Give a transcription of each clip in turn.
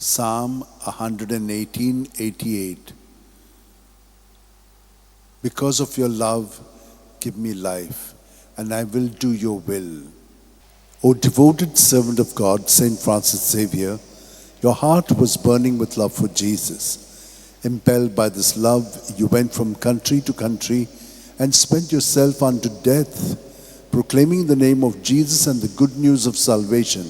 Psalm 118:88. Because of your love, give me life, and I will do your will. O devoted servant of God, Saint Francis Xavier, your heart was burning with love for Jesus. Impelled by this love, you went from country to country and spent yourself unto death, proclaiming the name of Jesus and the good news of salvation.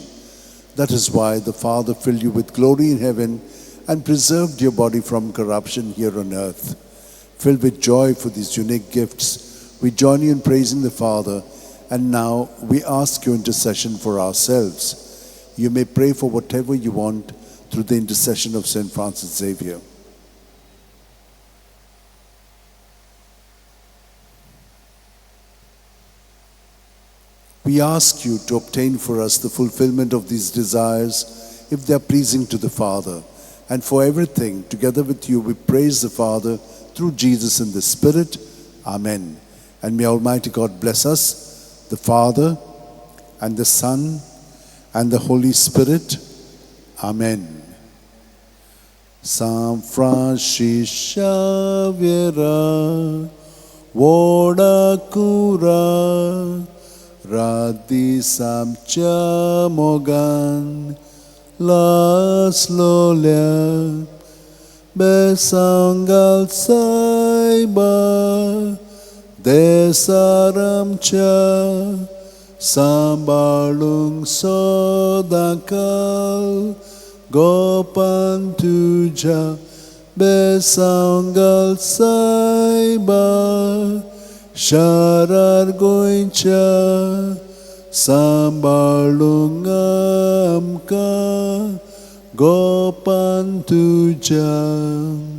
That is why the Father filled you with glory in heaven and preserved your body from corruption here on earth. Filled with joy for these unique gifts, we join you in praising the Father, and now we ask your intercession for ourselves. You may pray for whatever you want through the intercession of Saint Francis Xavier. We ask you to obtain for us the fulfillment of these desires, if they are pleasing to the Father. And for everything, together with you, we praise the Father through Jesus in the Spirit. Amen. And may Almighty God bless us, the Father, and the Son, and the Holy Spirit. Amen. San Francis Xavier, voda cura, radisam mogan, las lolia, besangal saiba, desaram cha, sambalung sodakal, gopan tuja, besangal saiba, sharar goincha, sambalung amka, gopan tuja.